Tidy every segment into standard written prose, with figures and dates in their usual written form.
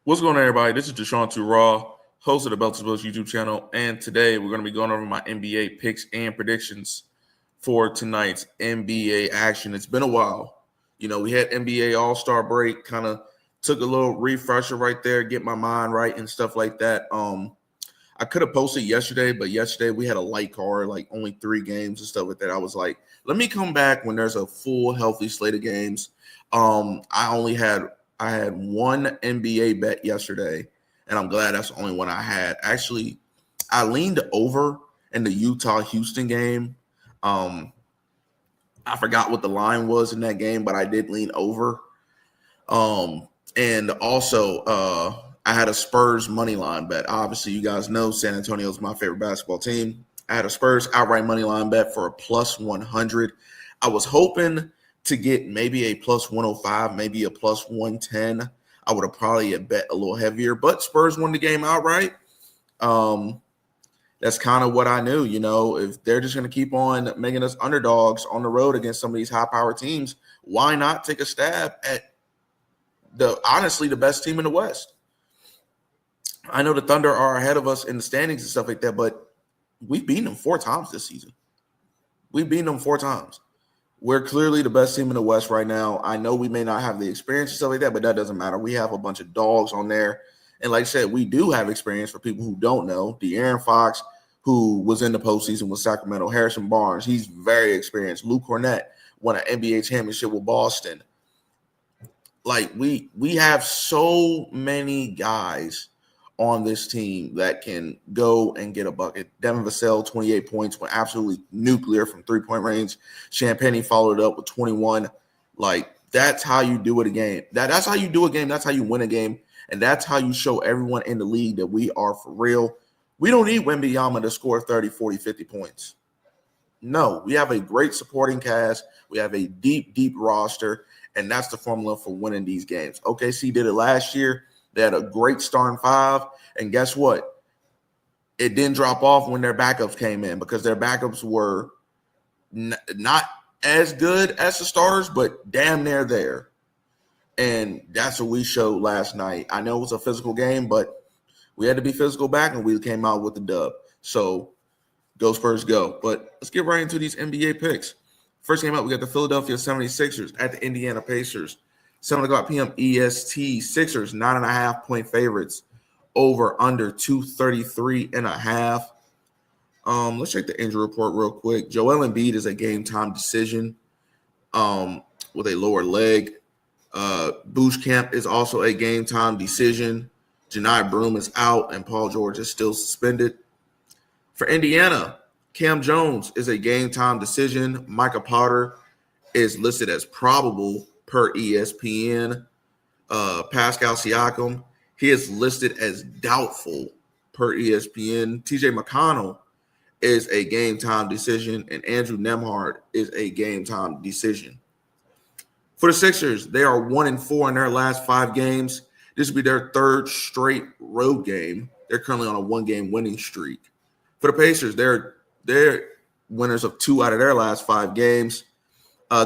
What's going on, everybody? This is Deshaun Raw, host of the Belts Bills YouTube channel, and today we're going to be going over my NBA picks and predictions for tonight's NBA action. It's been a while. We had NBA All-Star break, kind of took a little refresher right there, get my mind right and stuff like that. I could have posted yesterday, but yesterday we had a light card, like only 3 games and stuff like that. I was like, let me come back when there's a full, healthy slate of games. I had one NBA bet yesterday, and I'm glad that's the only one I had. Actually, I leaned over in the Utah-Houston game. I forgot what the line was in that game, but I did lean over. And also, I had a Spurs money line bet. Obviously, you guys know San Antonio is my favorite basketball team. I had a Spurs outright money line bet for a plus 100. I was hoping to get maybe a plus 105, maybe a plus 110. I would have probably bet a little heavier, but Spurs won the game outright. That's kind of what I knew. If they're just going to keep on making us underdogs on the road against some of these high-powered teams, why not take a stab at honestly the best team in the West? I know the Thunder are ahead of us in the standings and stuff like that, but we've beaten them 4 times this season. We've beaten them 4 times. We're clearly the best team in the West right now. I know we may not have the experience and stuff like that, but that doesn't matter. We have a bunch of dogs on there. And like I said, we do have experience for people who don't know. De'Aaron Fox, who was in the postseason with Sacramento. Harrison Barnes, he's very experienced. Luke Cornett won an NBA championship with Boston. Like, we have so many guys on this team that can go and get a bucket. Devin Vassell, 28 points, went absolutely nuclear from three-point range. Champagnie followed it up with 21. Like, that's how you do it a game. That's how you do a game. That's how you win a game. And that's how you show everyone in the league that we are for real. We don't need Wembanyama to score 30, 40, 50 points. No, we have a great supporting cast. We have a deep, deep roster, and that's the formula for winning these games. OKC did it last year. They had a great starting 5, and guess what? It didn't drop off when their backups came in because their backups were not as good as the starters, but damn near there. And that's what we showed last night. I know it was a physical game, but we had to be physical back, and we came out with the dub. So go Spurs, go. But let's get right into these NBA picks. First game up, we got the Philadelphia 76ers at the Indiana Pacers. 7 o'clock p.m. EST. Sixers, 9.5-point favorites. Over under 233.5. Let's check the injury report real quick. Joel Embiid is a game-time decision with a lower leg. Camp is also a game-time decision. Janai Broome is out, and Paul George is still suspended. For Indiana, Cam Jones is a game-time decision. Micah Potter is listed as probable per ESPN. Pascal Siakam, he is listed as doubtful per ESPN. TJ McConnell is a game-time decision, and Andrew Nembhard is a game-time decision. For the Sixers, they are 1-4 in their last 5 games. This will be their 3rd straight road game. They're currently on a 1-game winning streak. For the Pacers, they're winners of 2 out of their last 5 games.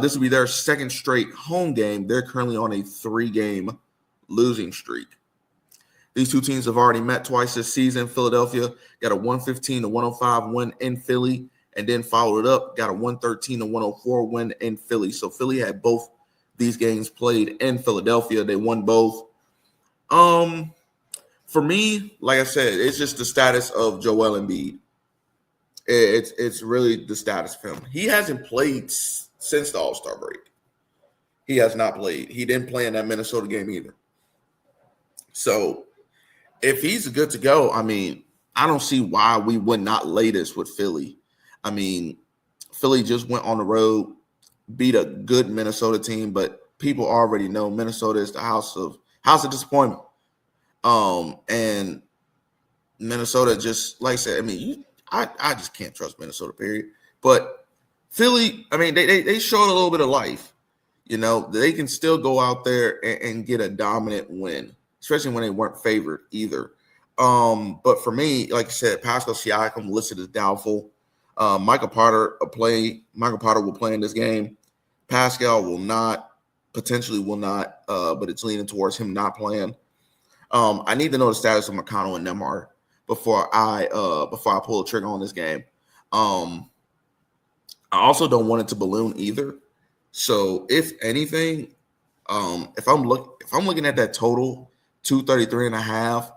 This will be their 2nd straight home game. They're currently on a 3-game losing streak. These 2 teams have already met twice this season. Philadelphia got a 115-105 win in Philly, and then followed it up, got a 113-104 win in Philly. So Philly had both these games played in Philadelphia. They won both. For me, like I said, it's just the status of Joel Embiid. It's really the status of him. He hasn't played since the All-Star break. He has not played. He didn't play in that Minnesota game either. So if he's good to go, I mean, I don't see why we would not lay this with Philly. I mean, Philly just went on the road, beat a good Minnesota team, but people already know Minnesota is the house of disappointment. And Minnesota just, like I said, I mean, I just can't trust Minnesota, period. But Philly, I mean, they showed a little bit of life. They can still go out there and get a dominant win, especially when they weren't favored either. But for me, like I said, Pascal Siakam listed as doubtful. Michael Potter will play in this game. Pascal will not, potentially will not, but it's leaning towards him not playing. I need to know the status of McConnell and Nembhard before I pull the trigger on this game. I also don't want it to balloon either. So if anything, if I'm looking at that total 233.5,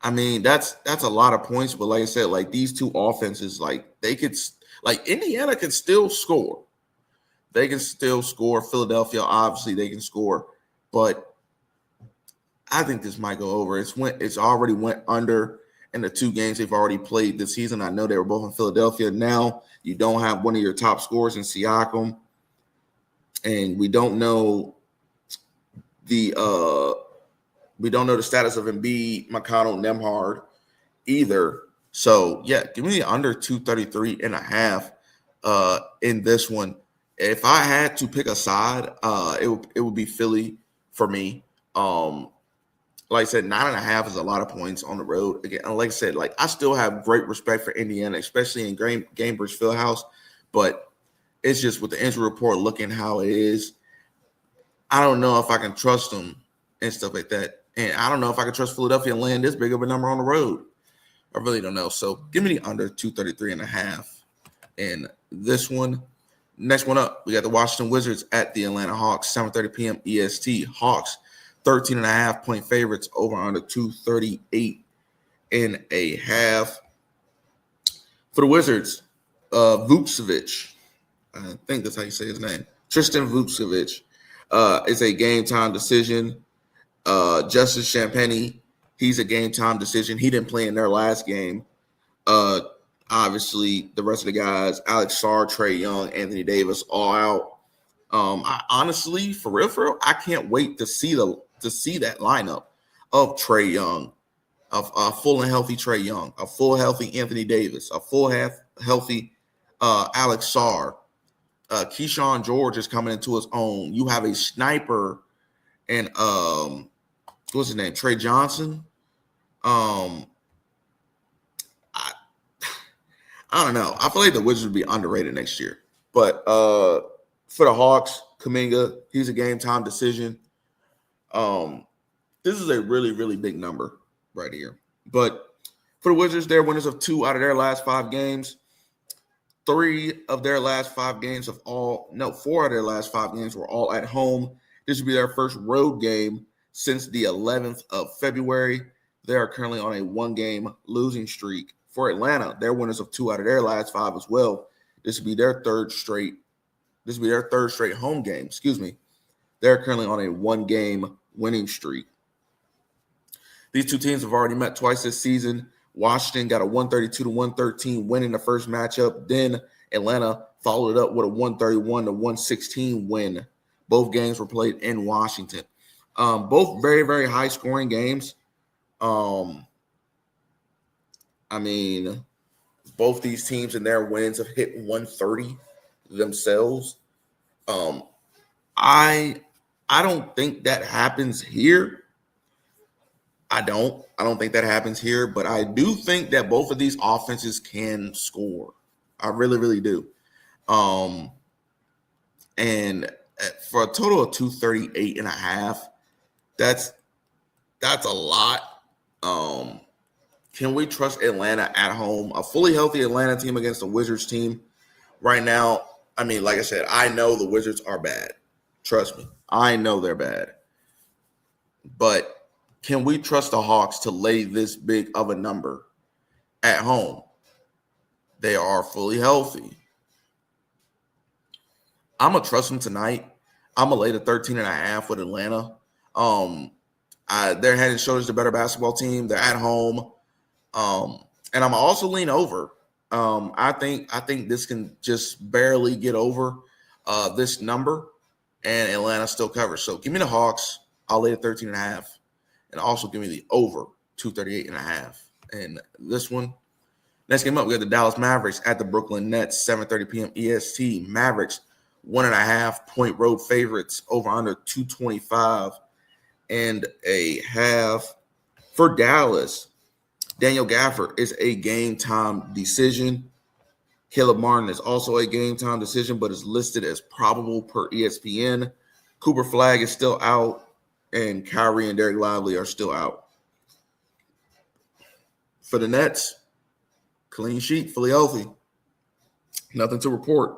I mean that's a lot of points. But like I said, like these two offenses, like they could, like Indiana can still score. They can still score. Philadelphia, obviously, they can score, but I think this might go over. It's already went under in the two games they've already played this season. I know they were both in Philadelphia. Now you don't have one of your top scorers in Siakam, and we don't know the status of Embiid, McConnell, Nembhard either. So yeah, give me the under 233.5 in this one. If I had to pick a side, it would be Philly for me. Like I said, 9.5 is a lot of points on the road. Again, like I said, like I still have great respect for Indiana, especially in Gainbridge Fieldhouse, but it's just with the injury report looking how it is. I don't know if I can trust them and stuff like that, and I don't know if I can trust Philadelphia and land this big of a number on the road. I really don't know. So give me the under 233.5 in this one. Next one up, we got the Washington Wizards at the Atlanta Hawks, 7:30 p.m. EST. Hawks 13.5 point favorites over under 238.5. For the Wizards, Vucevic, I think that's how you say his name, Tristan Vucevic, is a game time decision. Justice Champagnie, he's a game time decision. He didn't play in their last game. Obviously, the rest of the guys, Alex Sarr, Trae Young, Anthony Davis, all out. I honestly, for real, I can't wait to see that lineup of Trae Young, of a full and healthy Trae Young, a full healthy Anthony Davis, a full healthy Alex Sarr. Keyshawn George is coming into his own. You have a sniper and what's his name? Trey Johnson. I don't know. I feel like the Wizards would be underrated next year. But for the Hawks, Kuminga, he's a game time decision. This is a really, really big number right here. But for the Wizards, they're winners of 2 out of their last 5 games. 4 of their last 5 games were all at home. This will be their first road game since the 11th of February. They are currently on a 1-game losing streak. For Atlanta, they're winners of 2 out of their last 5 as well. This will be their third straight home game. Excuse me. They're currently on a 1-game winning streak. These two teams have already met twice this season. Washington got a 132-113 win in the first matchup. Then Atlanta followed it up with a 131-116 win. Both games were played in Washington. Both very, very high-scoring games. I mean, both these teams in their wins have hit 130 themselves. I don't think that happens here. I don't think that happens here, but I do think that both of these offenses can score. I really, really do. And for a total of 238.5, that's a lot. Can we trust Atlanta at home? A fully healthy Atlanta team against a Wizards team right now. I mean, like I said, I know the Wizards are bad. Trust me. I know they're bad. But can we trust the Hawks to lay this big of a number at home? They are fully healthy. I'm going to trust them tonight. I'm going to lay the 13.5 with Atlanta. They're head and shoulders the better basketball team. They're at home. And I'm also lean over. I think this can just barely get over this number, and Atlanta still covers. So give me the Hawks. I'll lay the 13.5, and also give me the over 238.5. And this one, next game up, we got the Dallas Mavericks at the Brooklyn Nets, 7:30 p.m. EST. Mavericks 1.5 point road favorites over under 225.5 for Dallas. Daniel Gafford is a game-time decision. Caleb Martin is also a game-time decision, but is listed as probable per ESPN. Cooper Flagg is still out. and Kyrie and Derek Lively are still out. For the Nets, clean sheet, fully healthy. Nothing to report.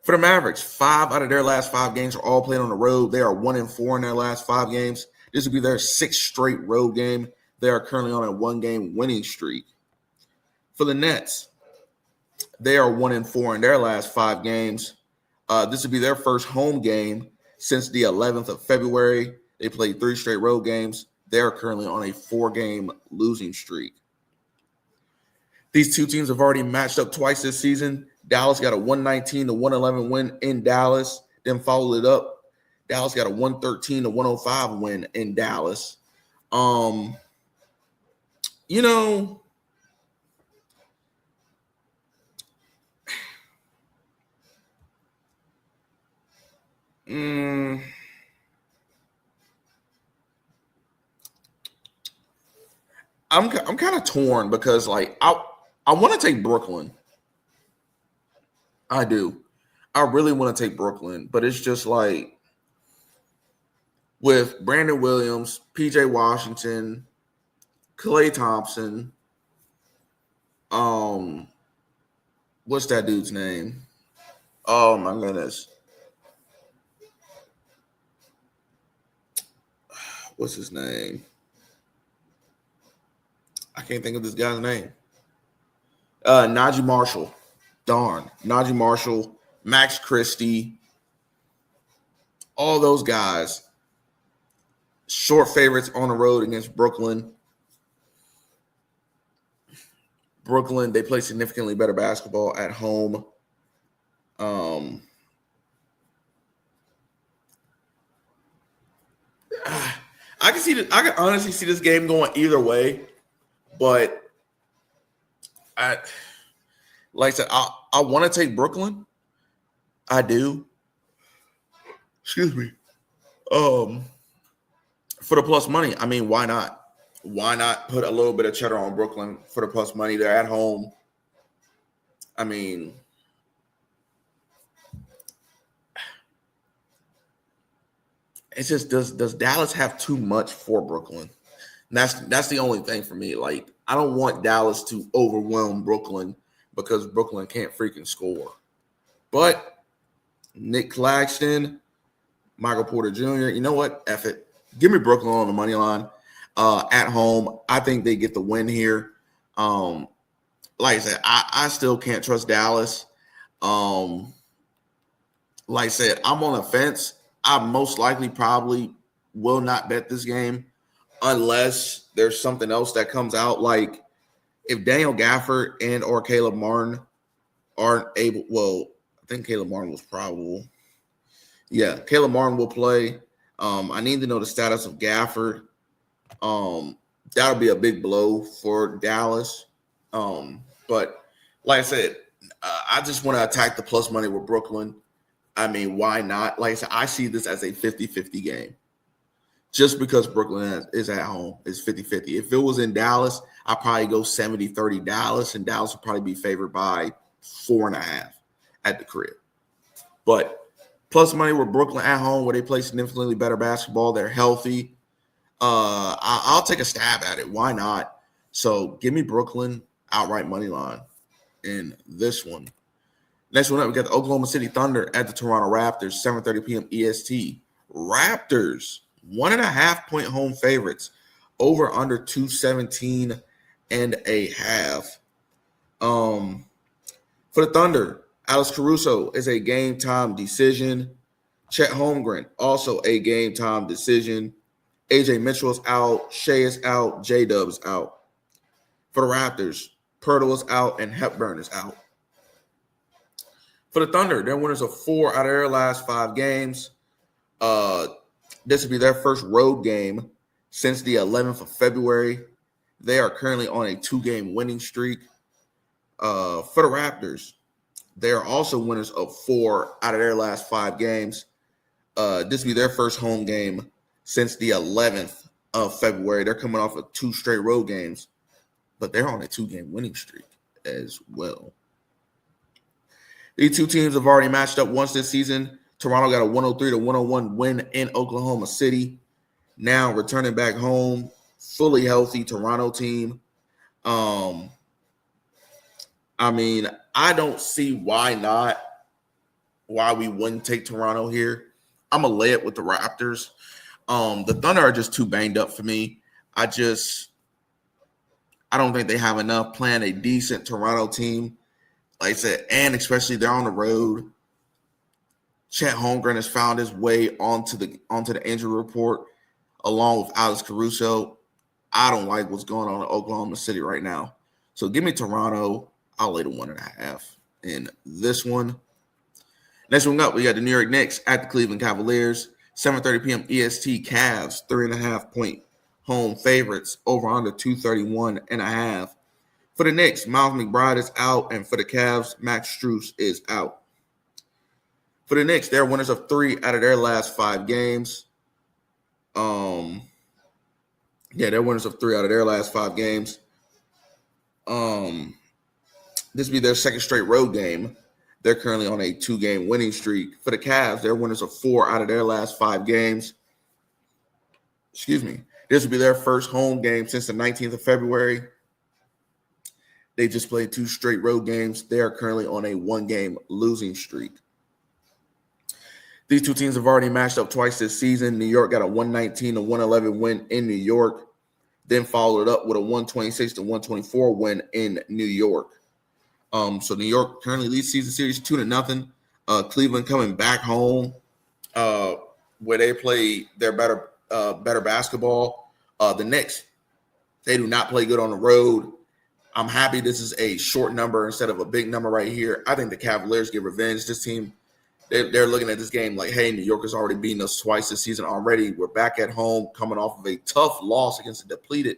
For the Mavericks, 5 out of their last 5 games are all played on the road. They are 1-4 in their last 5 games. This will be their 6th straight road game. They are currently on a 1-game winning streak. For the Nets, they are 1-4 in their last 5 games. This will be their first home game since the 11th of February. They played 3 straight road games. They are currently on a 4-game losing streak. These two teams have already matched up twice this season. Dallas got a 119-111 win in Dallas, then followed it up. Dallas got a 113-105 win in Dallas. You know, I'm kind of torn because like I want to take Brooklyn. I do. I really want to take Brooklyn, but it's just like with Brandon Williams, PJ Washington, Klay Thompson, what's that dude's name? Oh my goodness. What's his name? I can't think of this guy's name. Najee Marshall. Darn. Najee Marshall, Max Christie, all those guys. Short favorites on the road against Brooklyn. Brooklyn, they play significantly better basketball at home. I can honestly see this game going either way, but like I said, I want to take Brooklyn. I do. Excuse me. For the plus money, I mean, why not? Why not put a little bit of cheddar on Brooklyn for the plus money? They're at home. I mean, it's just does Dallas have too much for Brooklyn? And that's the only thing for me. Like, I don't want Dallas to overwhelm Brooklyn because Brooklyn can't freaking score. But Nick Claxton, Michael Porter Jr., you know what? F it. Give me Brooklyn on the money line at home. I think they get the win here. Like I said, I still can't trust Dallas. Like I said, I'm on the fence. I most likely probably will not bet this game unless there's something else that comes out. Like if Daniel Gafford and or Caleb Martin aren't able, well, I think Caleb Martin was probable. Yeah, Caleb Martin will play. I need to know the status of Gafford. That'll be a big blow for Dallas. But like I said, I just want to attack the plus money with Brooklyn. I mean, why not? Like I said, I see this as a 50-50 game. Just because Brooklyn is at home, it's 50-50. If it was in Dallas, I'd probably go 70-30 Dallas, and Dallas would probably be favored by 4.5 at the crib. But plus money with Brooklyn at home, where they play significantly better basketball. They're healthy. I'll take a stab at it. Why not? So give me Brooklyn outright money line in this one. Next one up, we got the Oklahoma City Thunder at the Toronto Raptors, 7:30 p.m. EST. Raptors, 1.5-point home favorites, over under 217.5. For the Thunder, Alex Caruso is a game-time decision. Chet Holmgren, also a game-time decision. AJ Mitchell is out. Shea is out. J-Dub is out. For the Raptors, Pirtle is out and Hepburn is out. For the Thunder, they're winners of 4 out of their last 5 games. This will be their first road game since the 11th of February. They are currently on a 2-game winning streak. For the Raptors, they are also winners of 4 out of their last 5 games. This will be their first home game since the 11th of February. They're coming off of 2 straight road games, but they're on a 2-game winning streak as well. These two teams have already matched up once this season. Toronto got a 103-101 win in Oklahoma City. now returning back home, fully healthy Toronto team. I mean, I don't see why we wouldn't take Toronto here. I'm going to lay it with the Raptors. The Thunder are just too banged up for me. I don't think they have enough playing a decent Toronto team. Like I said, and especially they're on the road. Chet Holmgren has found his way onto the injury report along with Alex Caruso. I don't like what's going on in Oklahoma City right now. So give me Toronto. I'll lay the 1.5 in this one. Next one up, we got the New York Knicks at the Cleveland Cavaliers. 7:30 p.m. EST. Cavs 3.5-point home favorites over under 231.5. For the Knicks, Miles McBride is out, and for the Cavs, Max Strus is out. For the Knicks, they're winners of 3 out of their last 5 games. They're winners of 3 out of their last 5 games. This will be their second straight road game. They're currently on a 2-game winning streak. For the Cavs, they're winners of 4 out of their last 5 games. Excuse me. This will be their first home game since the 19th of February. They just played 2 straight road games. They are currently on a 1-game losing streak. These two teams have already matched up twice this season. New York got a 119-111 win in New York, then followed up with a 126-124 win in New York. So New York currently leads season series 2-0. Cleveland coming back home, where they play their better basketball. The Knicks, they do not play good on the road. I'm happy this is a short number instead of a big number right here. I think the Cavaliers get revenge. This team, they're looking at this game like, hey, New York has already beaten us twice this season already. We're back at home coming off of a tough loss against a depleted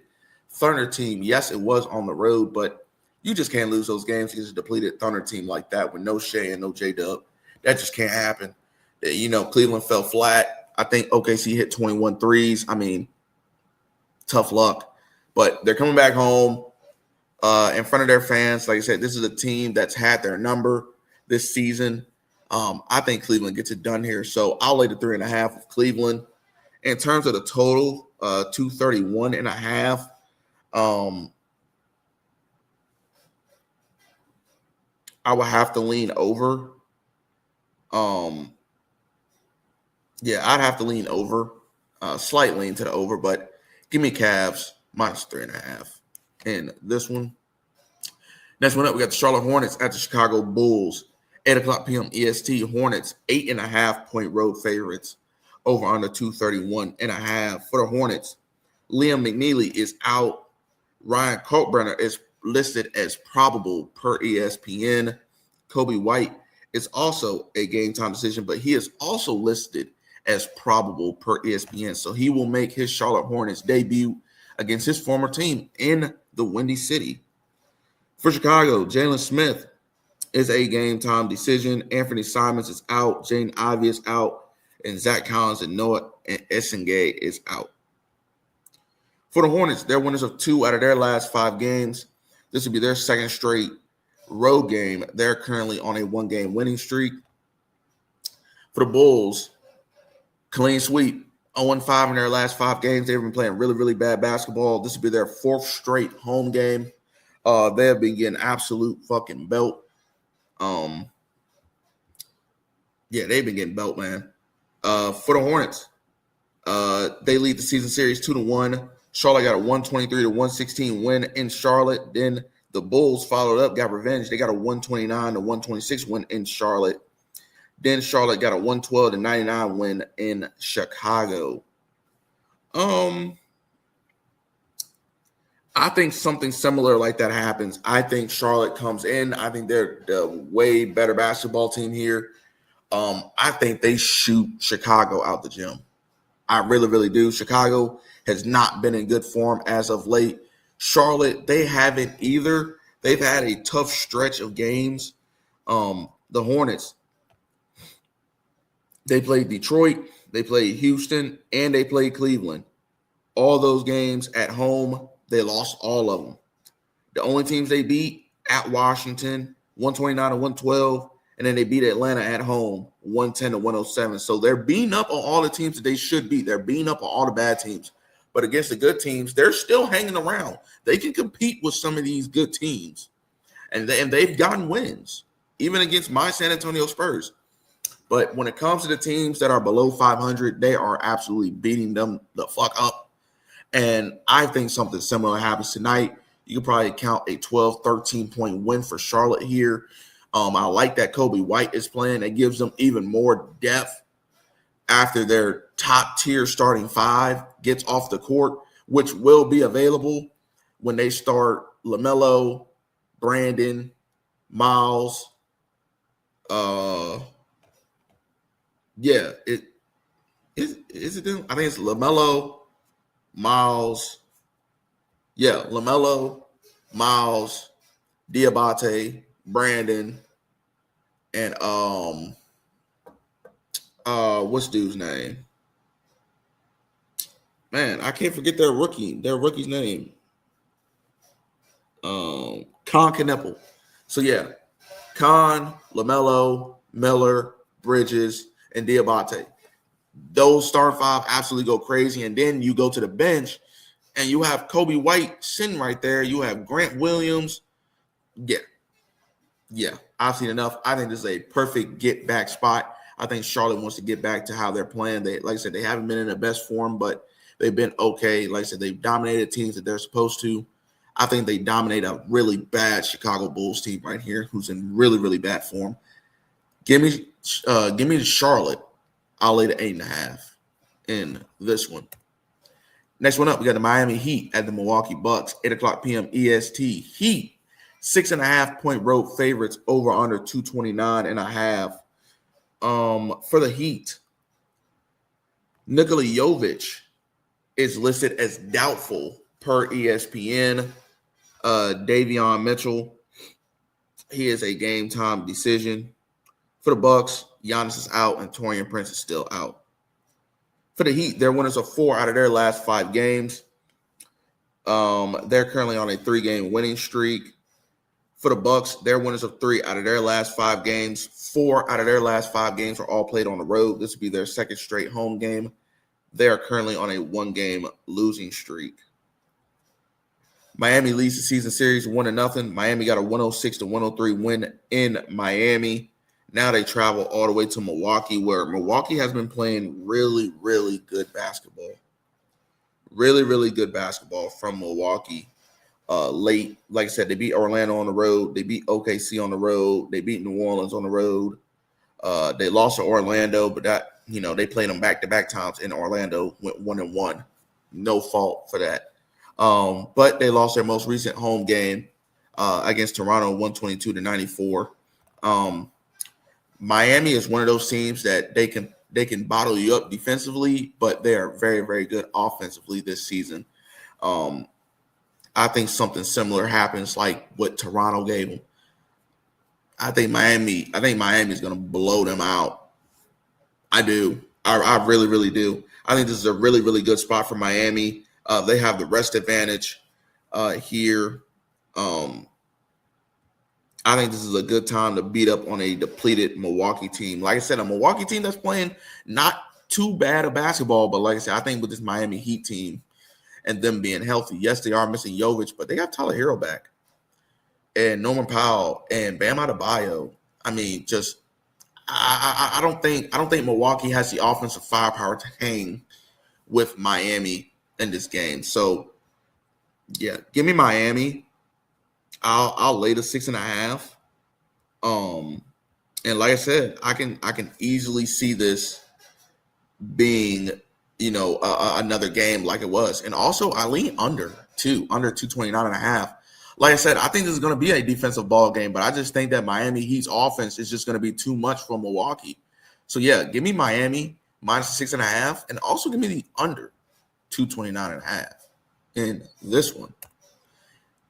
Thunder team. Yes, it was on the road, but you just can't lose those games against a depleted Thunder team like that with no Shea and no J-Dub. That just can't happen. Cleveland fell flat. I think OKC hit 21 threes. I mean, tough luck. But they're coming back home in front of their fans. Like I said, this is a team that's had their number this season. I think Cleveland gets it done here. So I'll lay the 3.5 of Cleveland. In terms of the total, 231.5. I would have to lean over. I'd have to lean over. Slight lean to the over, but give me Cavs minus 3.5 in this one. Next one up, we got the Charlotte Hornets at the Chicago Bulls. 8:00 p.m. EST. Hornets 8.5-point road favorites over under 231.5. For the Hornets, Liam McNeely is out. Ryan Kalkbrenner is listed as probable per ESPN. Kobe White is also a game time decision, but he is also listed as probable per ESPN. So he will make his Charlotte Hornets debut against his former team in the Windy City. For Chicago, Jalen Smith is a game time decision. Anthony Simons is out. Jaden Ivey is out. And Zach Collins and Noah Essengay is out. For the Hornets, they're winners of 2 out of their last 5 games. This will be their second straight road game. They're currently on a 1-game winning streak. For the Bulls, clean sweep. 0-5 in their last 5 games. They've been playing really, really bad basketball. This will be their 4th straight home game. They have been getting absolute fucking belt. They've been getting belt, man. For the Hornets, they lead the season series 2-1. Charlotte got a 123-116 win in Charlotte. Then the Bulls followed up, got revenge. They got a 129-126 win in Charlotte. Then Charlotte got a 112-99 win in Chicago. I think something similar like that happens. I think Charlotte comes in. I think they're the way better basketball team here. I think they shoot Chicago out the gym. I really, really do. Chicago has not been in good form as of late. Charlotte, they haven't either. They've had a tough stretch of games. The Hornets, they played Detroit, they played Houston, and they played Cleveland. All those games at home, they lost all of them. The only teams they beat at Washington, 129-112, and then they beat Atlanta at home 110-107. So they're beating up on all the teams that they should beat. They're beating up on all the bad teams. But against the good teams, they're still hanging around. They can compete with some of these good teams. And they've gotten wins, even against my San Antonio Spurs. But when it comes to the teams that are below 500, they are absolutely beating them the fuck up. And I think something similar happens tonight. You could probably count a 12, 13-point win for Charlotte here. I like that Coby White is playing. It gives them even more depth after their top-tier starting five gets off the court, which will be available when they start LaMelo, Brandon, Miles. Is it them? I think it's LaMelo, Miles. Yeah, LaMelo, Miles, Diabate, Brandon, and what's dude's name? Man, I can't forget their rookie's name. Con Kneppel. So yeah, Con, LaMelo, Miller, Bridges, and Diabate. Those starting five absolutely go crazy. And then you go to the bench and you have Coby White sitting right there. You have Grant Williams. Yeah, I've seen enough. I think this is a perfect get back spot. I think Charlotte wants to get back to how they're playing. They, like I said, they haven't been in their best form, but they've been okay. Like I said, they've dominated teams that they're supposed to. I think they dominate a really bad Chicago Bulls team right here, who's in really, really bad form. Give me the Charlotte. I'll lay the 8.5 in this one. Next one up, we got the Miami Heat at the Milwaukee Bucks, 8:00 p.m. EST. Heat, 6.5-point road favorites over under 229.5. For the Heat, Nikola Jovic is listed as doubtful per ESPN. Davion Mitchell, he is a game time decision. For the Bucks, Giannis is out and Taurean Prince is still out. For the Heat, they're winners of 4 out of their last 5 games. They're currently on a 3-game winning streak. For the Bucks, they're winners of 3 out of their last 5 games. 4 out of their last 5 games are all played on the road. This will be their second straight home game. They are currently on a 1-game losing streak. Miami leads the season series 1-0. Miami got a 106-103 win in Miami. Now they travel all the way to Milwaukee, where Milwaukee has been playing really, really good basketball. Really, really good basketball from Milwaukee. Late, like I said, they beat Orlando on the road. They beat OKC on the road. They beat New Orleans on the road. They lost to Orlando, but that, they played them back-to-back times in Orlando, went 1-1. No fault for that. But they lost their most recent home game against Toronto, 122-94. Miami is one of those teams that they can bottle you up defensively, but they are very, very good offensively this season. I think something similar happens like what Toronto gave them. I think Miami is going to blow them out. I do. I really, really do. I think this is a really, really good spot for Miami. They have the rest advantage here. I think this is a good time to beat up on a depleted Milwaukee team. Like I said, a Milwaukee team that's playing not too bad of basketball, but like I said, I think with this Miami Heat team and them being healthy, yes, they are missing Jovic, but they got Tyler Hero back and Norman Powell and Bam Adebayo. I mean, just I don't think Milwaukee has the offensive firepower to hang with Miami in this game. So yeah, give me Miami. I'll lay the 6.5. And like I said, I can easily see this being, another game like it was. And also I lean under 229.5. Like I said, I think this is going to be a defensive ball game, but I just think that Miami Heat's offense is just going to be too much for Milwaukee. So yeah, give me Miami minus 6.5, and also give me the under 229.5 in this one.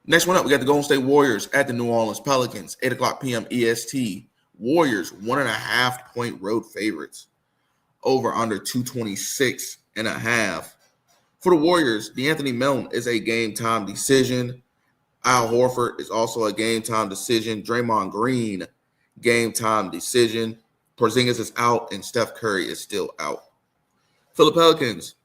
Next one up, we got the Golden State Warriors at the New Orleans Pelicans, 8:00 p.m. EST. Warriors, 1.5-point road favorites. Over under 226.5. For the Warriors, DeAnthony Melton is a game time decision. Al Horford is also a game time decision. Draymond Green, game time decision. Porzingis is out, and Steph Curry is still out. For the Pelicans,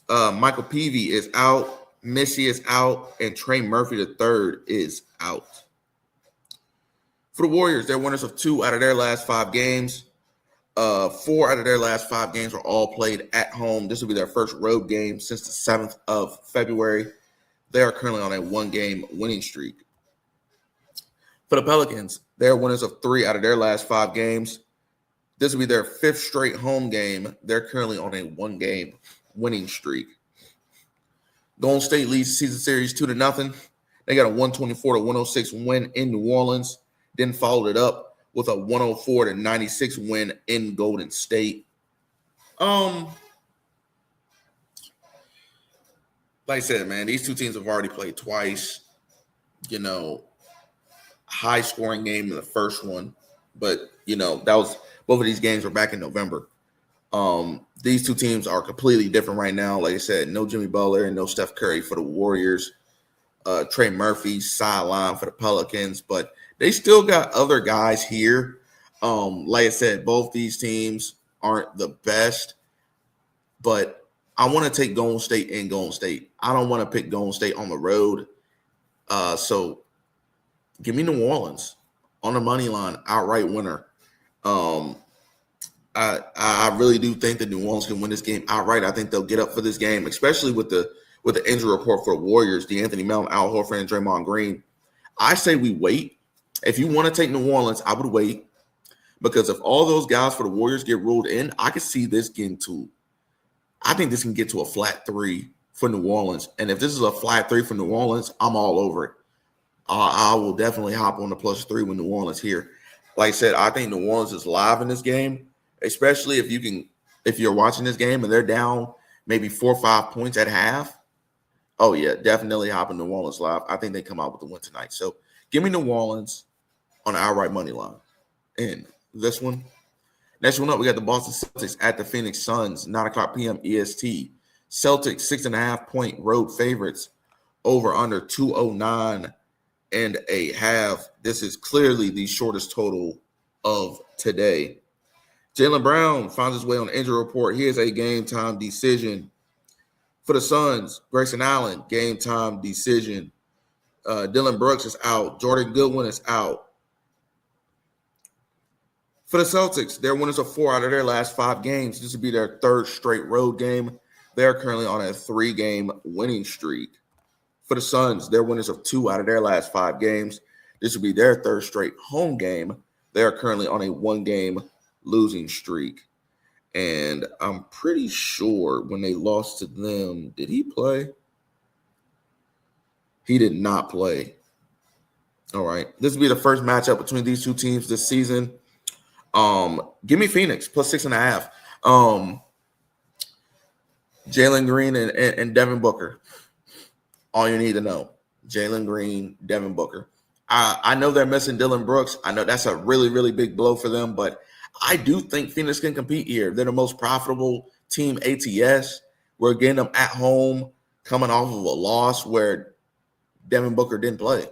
Michael Peavy is out, Missy is out, and Trey Murphy III is out. For the Warriors, they're winners of 2 out of their last 5 games. 4 out of their last 5 games were all played at home. This will be their first road game since the 7th of February. They are currently on a 1-game winning streak. For the Pelicans, they're winners of 3 out of their last 5 games. This will be their 5th straight home game. They're currently on a 1-game winning streak. Golden State leads the season series 2-0. They got a 124-106 win in New Orleans. Then followed it up with a 104-96 win in Golden State. Like I said, man, these 2 teams have already played twice. High scoring game in the first one, but that was both of these games were back in November. These 2 teams are completely different right now. Like I said, no Jimmy Butler and no Steph Curry for the Warriors. Trey Murphy sideline for the Pelicans, but they still got other guys here. Like I said, both these teams aren't the best, but I want to take Golden State in Golden State. I don't want to pick Golden State on the road. So give me New Orleans on the money line, outright winner. I really do think that New Orleans can win this game outright. I think they'll get up for this game, especially with the injury report for the Warriors, DeAnthony Melton, Al Horford, and Draymond Green. I say we wait. If you want to take New Orleans, I would wait, because if all those guys for the Warriors get ruled in, I could see this getting to. I think this can get to a flat 3 for New Orleans, and if this is a flat 3 for New Orleans, I'm all over it. I will definitely hop on the +3 with New Orleans here. Like I said, I think New Orleans is live in this game, especially if you're watching this game and they're down maybe 4 or 5 points at half. Oh yeah, definitely hopping New Orleans live. I think they come out with the win tonight. So give me New Orleans on the outright money line. And this one, next one up, we got the Boston Celtics at the Phoenix Suns, 9:00 p.m. EST. Celtics 6.5-point road favorites, over under 209.5. This is clearly the shortest total of today. Jaylen Brown finds his way on the injury report. He is a game time decision. For the Suns, Grayson Allen, game time decision. Dylan Brooks is out. Jordan Goodwin is out. For the Celtics, they're winners of 4 out of their last 5 games. This would be their 3rd straight road game. They're currently on a 3-game winning streak. For the Suns, they're winners of 2 out of their last 5 games. This would be their 3rd straight home game. They are currently on a 1-game losing streak. And I'm pretty sure when they lost to them, did he play? He did not play. All right. This will be the first matchup between these 2 teams this season. Give me Phoenix +6.5. Jalen Green and Devin Booker. All you need to know. Jalen Green, Devin Booker. I know they're missing Dylan Brooks. I know that's a really, really big blow for them, but I do think Phoenix can compete here. They're the most profitable team ATS. We're getting them at home, coming off of a loss where Devin Booker didn't play.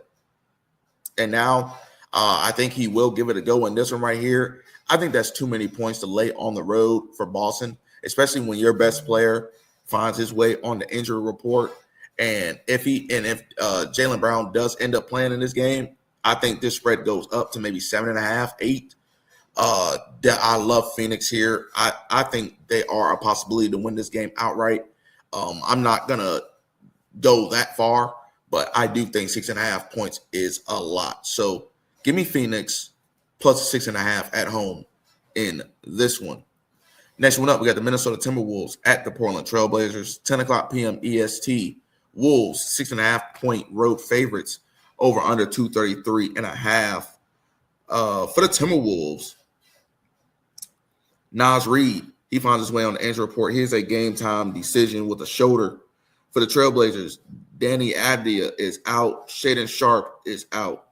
And now I think he will give it a go in this one right here. I think that's too many points to lay on the road for Boston, especially when your best player finds his way on the injury report. And if Jaylen Brown does end up playing in this game, I think this spread goes up to maybe 7.5, 8. I love Phoenix here. I think they are a possibility to win this game outright. I'm not gonna go that far, but I do think 6.5 points is a lot. So give me Phoenix +6.5 at home in this one. Next one up, we got the Minnesota Timberwolves at the Portland Trailblazers, 10:00 p.m. EST. Wolves 6.5-point road favorites, over under 233.5. For the Timberwolves, Naz Reid, he finds his way on the injury report. Here's a game time decision with a shoulder. For the Trailblazers, Danny Avdija is out. Shaedon Sharpe is out.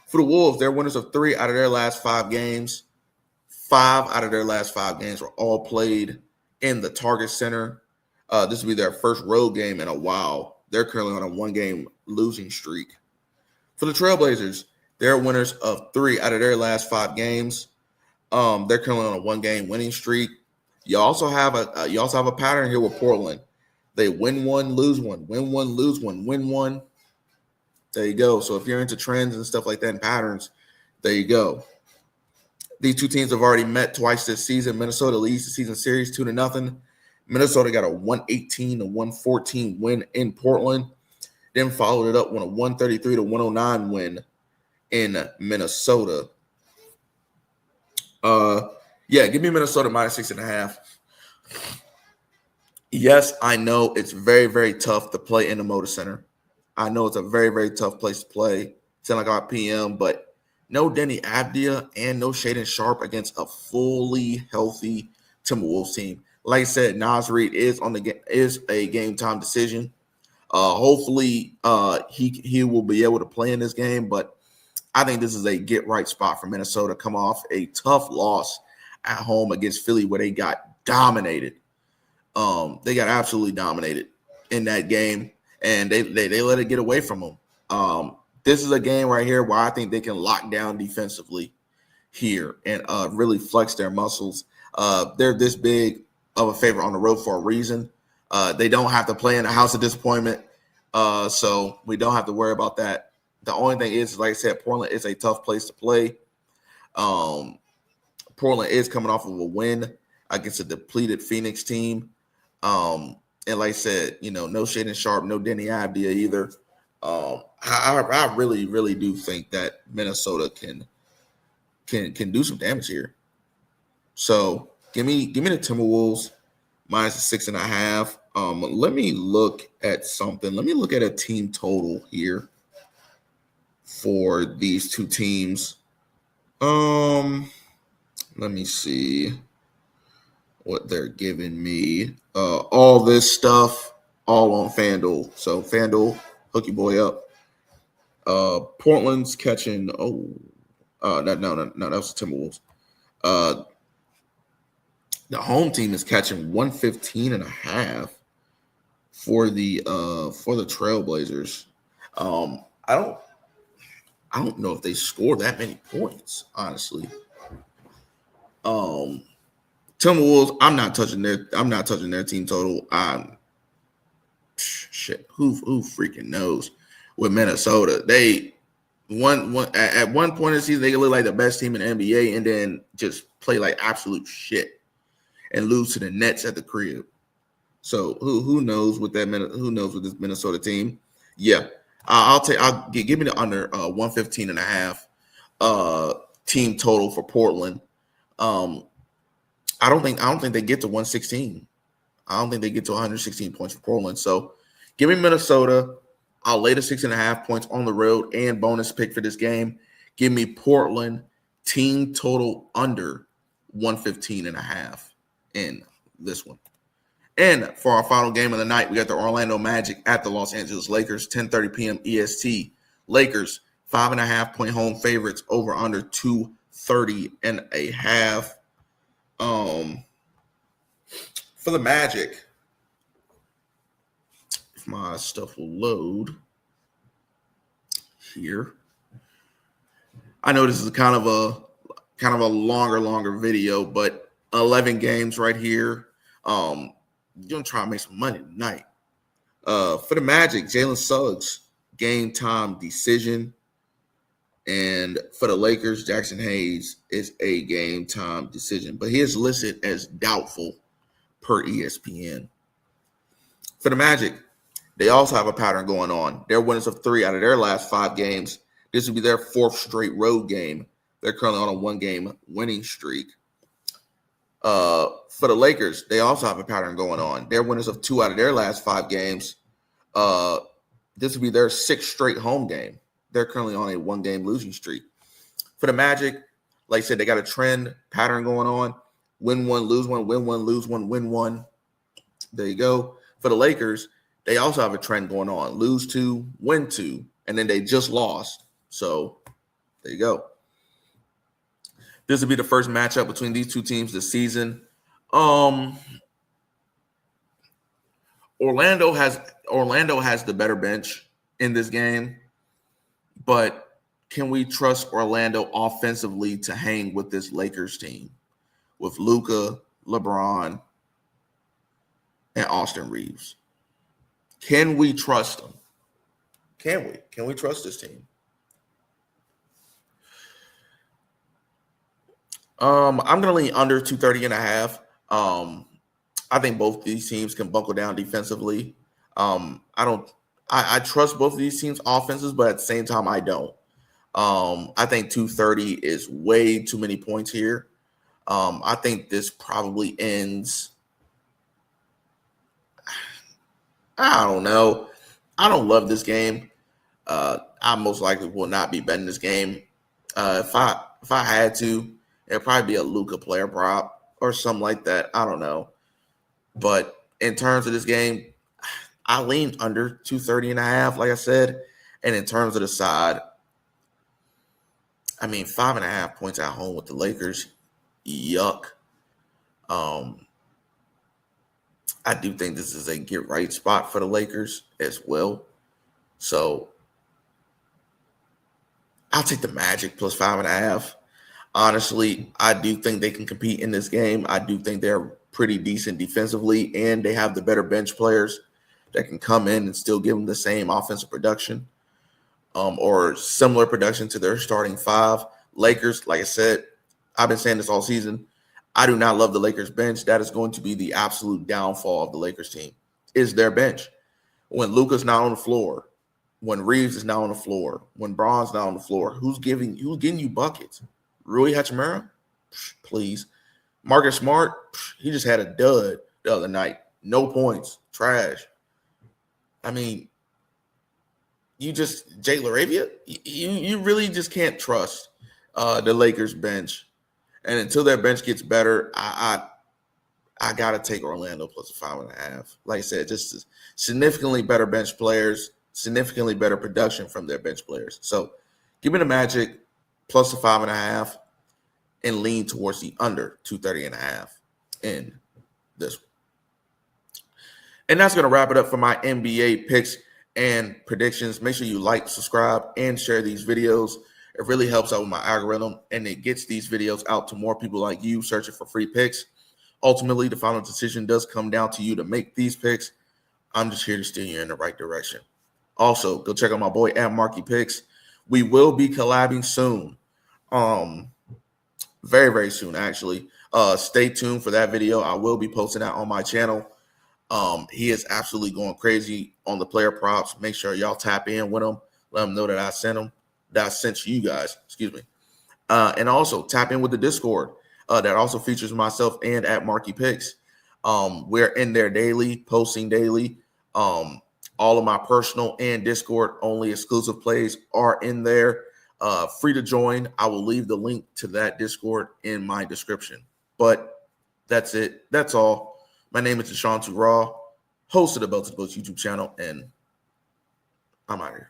For the Wolves, they're winners of 3 out of their last 5 games. 5 out of their last 5 games were all played in the Target Center. This will be their first road game in a while. They're currently on a 1-game losing streak. For the Trailblazers, They're winners of 3 out of their last 5 games. They're currently on a 1-game winning streak. You also have a pattern here with Portland. They win one, lose one, win one, lose one, win one. There you go. So if you're into trends and stuff like that and patterns, there you go. These two teams have already met twice this season. Minnesota leads the season series 2-0. Minnesota got a 118-114 win in Portland, then followed it up with a 133-109 win in Minnesota. Give me Minnesota minus 6.5. Yes, I know it's very, very tough to play in the Moda Center. I know it's a very, very tough place to play. 10 o'clock p.m., but no Denny Abdia and no Shaden Sharp against a fully healthy Timberwolves team. Like I said, Naz Reid is a game time decision. Hopefully, he will be able to play in this game, but I think this is a get right spot for Minnesota. Come off a tough loss at home against Philly where they got dominated. They got absolutely dominated in that game, and they let it get away from them. This is a game right here where I think they can lock down defensively here and really flex their muscles. They're this big of a favorite on the road for a reason. They don't have to play in a house of disappointment, so we don't have to worry about that. The only thing is, like I said, Portland is a tough place to play. Portland is coming off of a win against a depleted Phoenix team. And like I said, no Shaden Sharp, no Denny Abdia either. I really, really do think that Minnesota can do some damage here. So give me the Timberwolves minus 6.5. Let me look at something. Let me look at a team total here for these two teams. Let me see what they're giving me. All this stuff, all on FanDuel. So FanDuel, hook your boy up. Portland's catching. No, that was the Timberwolves. The home team is catching 115.5 for the Trailblazers. I don't know if they score that many points, honestly. Timberwolves, I'm not touching their team total. Shit, who freaking knows? With Minnesota, they at one point in the season they look like the best team in the NBA, and then just play like absolute shit and lose to the Nets at the crib. So who knows with this Minnesota team? Yeah, I'll give me the under 115.5 team total for Portland. I don't think they get to 116. I don't think they get to 116 points for Portland. So give me Minnesota. I'll lay the 6.5 points on the road and bonus pick for this game. Give me Portland team total under 115.5 in this one. And for our final game of the night, we got the Orlando Magic at the Los Angeles Lakers, 10:30 p.m. EST. Lakers 5.5-point home favorites, over under 230.5. For the Magic, if my stuff will load here. I know this is kind of a longer video, but 11 games right here. You're gonna try to make some money tonight. For the Magic, Jalen Suggs, game time decision. And for the Lakers, Jackson Hayes is a game time decision, but he is listed as doubtful per ESPN. For the Magic, they also have a pattern going on. They're winners of 3 out of their last 5 games. This will be their 4th straight road game. They're currently on a 1-game winning streak. For the Lakers, they also have a pattern going on. They're winners of 2 out of their last 5 games. This will be their 6th straight home game. They're currently on a 1-game losing streak. For the Magic, like I said, they got a trend pattern going on. Win one, lose one, win one, lose one, win one. There you go. For the Lakers, they also have a trend going on. Lose 2, win 2, and then they just lost. So there you go. This will be the first matchup between these two teams this season. Orlando has the better bench in this game, but can we trust Orlando offensively to hang with this Lakers team with Luka, LeBron, and Austin Reeves? Can we trust them? Can we? Can we trust this team? I'm going to lean under 230.5. I think both these teams can buckle down defensively. I trust both of these teams' offenses, but at the same time, I don't. I think 230 is way too many points here. I think this probably ends. I don't know. I don't love this game. I most likely will not be betting this game. If I had to, it'd probably be a Luka player prop or something like that. I don't know. But in terms of this game, I lean under 230.5, like I said. And in terms of the side, I mean, 5.5 points at home with the Lakers. Yuck. I do think this is a get right spot for the Lakers as well. So I'll take the Magic plus 5.5. Honestly, I do think they can compete in this game. I do think they're pretty decent defensively, and they have the better bench players that can come in and still give them the same offensive production or similar production to their starting five. Lakers, like I said, I've been saying this all season. I do not love the Lakers bench. That is going to be the absolute downfall of the Lakers team, is their bench. When Luka's not on the floor, when Reeves is not on the floor, when Braun's not on the floor, who's getting you buckets? Rui Hachimura? Please. Marcus Smart, he just had a dud the other night. No points. Trash. I mean, Jay Laravia, you really just can't trust the Lakers bench. And until their bench gets better, I gotta take Orlando plus a 5.5. Like I said, just significantly better bench players, significantly better production from their bench players. So give me the Magic plus a 5.5 and lean towards the under 230.5 in this one. And that's going to wrap it up for my NBA picks and predictions. Make sure you like, subscribe, and share these videos. It really helps out with my algorithm, and it gets these videos out to more people like you searching for free picks. Ultimately, the final decision does come down to you to make these picks. I'm just here to steer you in the right direction. Also, go check out my boy at Marky Picks. We will be collabing soon. Very, very soon, actually. Stay tuned for that video. I will be posting that on my channel. He is absolutely going crazy on the player props. Make sure y'all tap in with him. Let him know that I sent you guys. Excuse me. And also tap in with the Discord. That also features myself and at Marky Picks. We're in there daily, posting daily. All of my personal and Discord only exclusive plays are in there. Free to join. I will leave the link to that Discord in my description. But that's it. That's all. My name is Deshaun Raw, host of the Belted Books YouTube channel, and I'm out here.